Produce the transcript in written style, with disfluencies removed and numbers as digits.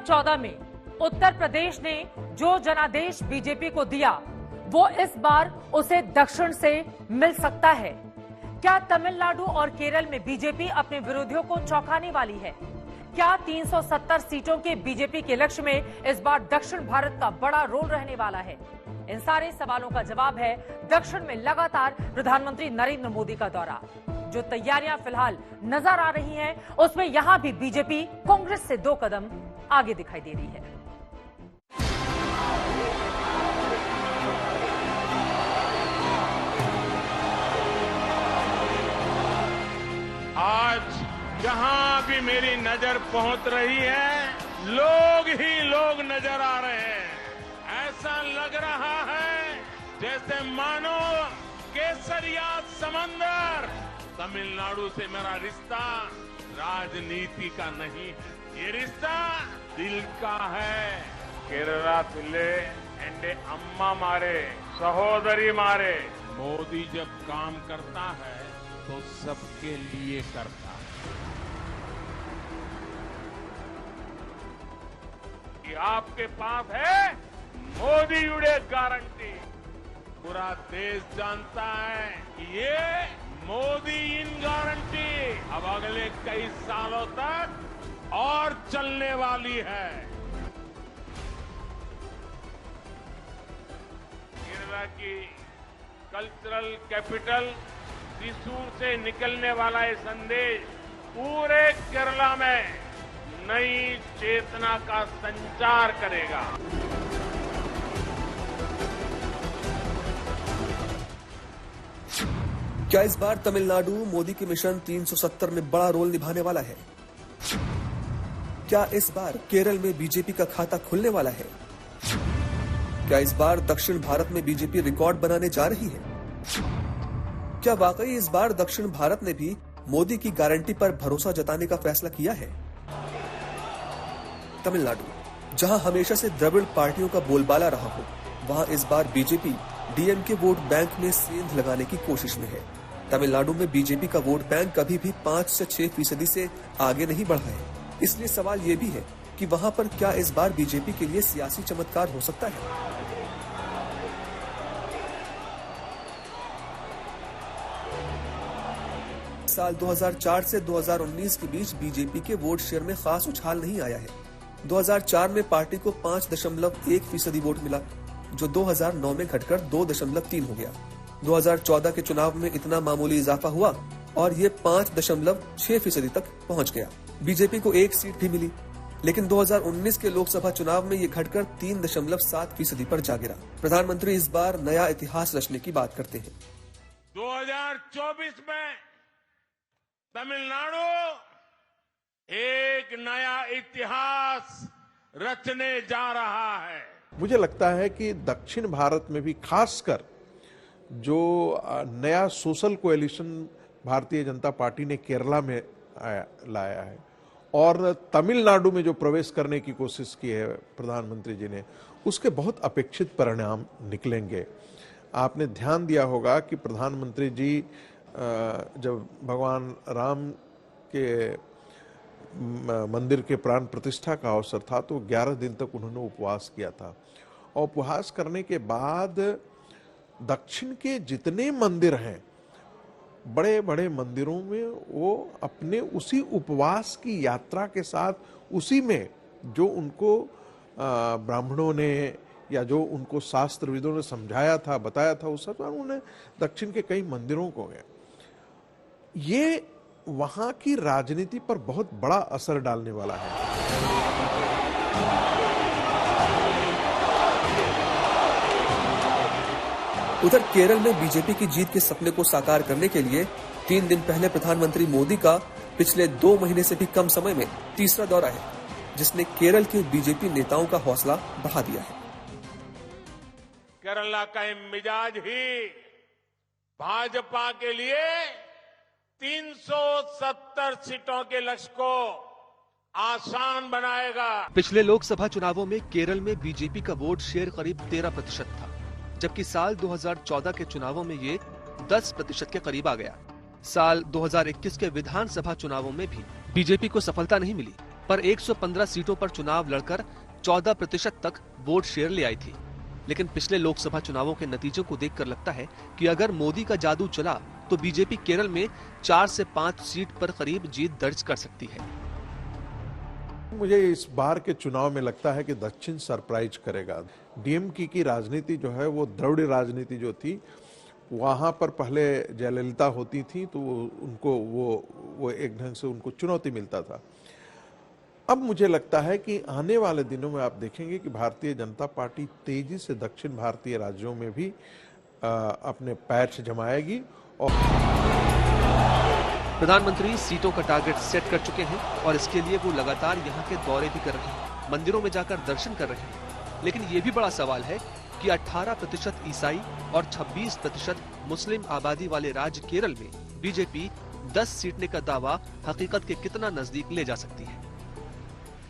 2014 में उत्तर प्रदेश ने जो जनादेश बीजेपी को दिया, वो इस बार उसे दक्षिण से मिल सकता है। क्या तमिलनाडु और केरल में बीजेपी अपने विरोधियों को चौंकाने वाली है? क्या 370 सीटों के बीजेपी के लक्ष्य में इस बार दक्षिण भारत का बड़ा रोल रहने वाला है? इन सारे सवालों का जवाब है दक्षिण में लगातार प्रधानमंत्री नरेंद्र मोदी का दौरा। जो तैयारियां फिलहाल नजर आ रही हैं, उसमें यहां भी बीजेपी कांग्रेस से 2 कदम आगे दिखाई दे रही है। आज जहां भी मेरी नजर पहुंच रही है, लोग ही लोग नजर आ रहे हैं। ऐसा लग रहा है जैसे मानो केसरिया समंदर। तमिलनाडु से मेरा रिश्ता राजनीति का नहीं है, ये रिश्ता दिल का है। केरला पिल्ले एंडे अम्मा मारे, सहोदरी मारे। मोदी जब काम करता है तो सबके लिए करता है। कि आपके पास है मोदी उड़े गारंटी। पूरा देश जानता है कि ये मोदी इन गारंटी अब अगले कई सालों तक और चलने वाली है। केरला की कल्चरल कैपिटल त्रिशूर से निकलने वाला ये संदेश पूरे केरला में नई चेतना का संचार करेगा। क्या इस बार तमिलनाडु मोदी के मिशन 370 में बड़ा रोल निभाने वाला है? क्या इस बार केरल में बीजेपी का खाता खुलने वाला है? क्या इस बार दक्षिण भारत में बीजेपी रिकॉर्ड बनाने जा रही है? क्या वाकई इस बार दक्षिण भारत ने भी मोदी की गारंटी पर भरोसा जताने का फैसला किया है? तमिलनाडु, जहां हमेशा से द्रविड़ पार्टियों का बोलबाला रहा हो, वहां इस बार बीजेपी डीएमके वोट बैंक में सेंध लगाने की कोशिश में है। तमिलनाडु में बीजेपी का वोट बैंक कभी भी 5 से 6% से आगे नहीं बढ़ा है। इसलिए सवाल ये भी है कि वहां पर क्या इस बार बीजेपी के लिए सियासी चमत्कार हो सकता है? साल 2004 से 2019 के बीच बीजेपी के वोट शेयर में खास उछाल नहीं आया है। 2004 में पार्टी को 5.1% वोट मिला, जो 2009 में घटकर 2.3 हो गया। 2014 के चुनाव में इतना मामूली इजाफा हुआ और ये 5.6% तक पहुंच गया। बीजेपी को 1 सीट भी मिली, लेकिन 2019 के लोकसभा चुनाव में ये घटकर 3.7% पर जा गिरा। प्रधानमंत्री इस बार नया इतिहास रचने की बात करते हैं। 2024 में तमिलनाडु एक नया इतिहास रचने जा रहा है। मुझे लगता है कि दक्षिण भारत में भी खासकर जो नया social coalition Bharatiya Janata party ने केरला में लाया है और तमिलनाडु में जो प्रवेश करने की कोशिश की है प्रधानमंत्री जी ने, उसके बहुत अपेक्षित परिणाम निकलेंगे। आपने ध्यान दिया होगा कि प्रधानमंत्री जी जब भगवान राम के मंदिर के प्राण प्रतिष्ठा का अवसर था तो 11 दिन तक उन्होंने उपवास किया था। और उपवास करने के बाद दक्षिण के जितने मंदिर हैं, बड़े बड़े मंदिरों में वो अपने उसी उपवास की यात्रा के साथ उसी में जो उनको ब्राह्मणों ने या जो उनको शास्त्रविदों ने समझाया था, बताया था, उस सब उन्होंने दक्षिण के कई मंदिरों को गए। ये वहां की राजनीति पर बहुत बड़ा असर डालने वाला है। उधर केरल में बीजेपी की जीत के सपने को साकार करने के लिए 3 दिन पहले प्रधानमंत्री मोदी का पिछले 2 महीने से भी कम समय में तीसरा दौरा है, जिसने केरल के बीजेपी नेताओं का हौसला बढ़ा दिया है। केरला का मिजाज ही भाजपा के लिए 370 सीटों के लक्ष्य को आसान बनाएगा। पिछले लोकसभा चुनावों में केरल में बीजेपी का वोट शेयर करीब 13% था, जबकि साल 2014 के चुनावों में ये 10% के करीब आ गया। साल 2021 के विधानसभा चुनावों में भी बीजेपी को सफलता नहीं मिली। पर 115 सीटों पर चुनाव लड़कर 14% तक वोट शेयर ले आई थी। लेकिन पिछले लोकसभा चुनावों के नतीजों को देखकर लगता है कि अगर मोदी का जादू चला तो बीजेपी केरल में 4 से 5 सीट पर करीब जीत दर्ज कर सकती है। मुझे इस बार के चुनाव में लगता है कि दक्षिण सरप्राइज करेगा। डीएमके की राजनीति जो है वो द्रविड़ राजनीति जो थी, वहां पर पहले जयललिता होती थी तो उनको वो एक ढंग से उनको चुनौती मिलता था। अब मुझे लगता है कि आने वाले दिनों में आप देखेंगे कि भारतीय जनता पार्टी तेजी से दक्षिण भारतीय राज्यों में भी अपने पैर जमाएगी। और प्रधानमंत्री सीटों का टारगेट सेट कर चुके हैं और इसके लिए वो लगातार यहाँ के दौरे भी कर रहे हैं, मंदिरों में जाकर दर्शन कर रहे हैं। लेकिन ये भी बड़ा सवाल है कि 18% ईसाई और 26% मुस्लिम आबादी वाले राज्य केरल में बीजेपी 10 सीटने का दावा हकीकत के कितना नजदीक ले जा सकती है।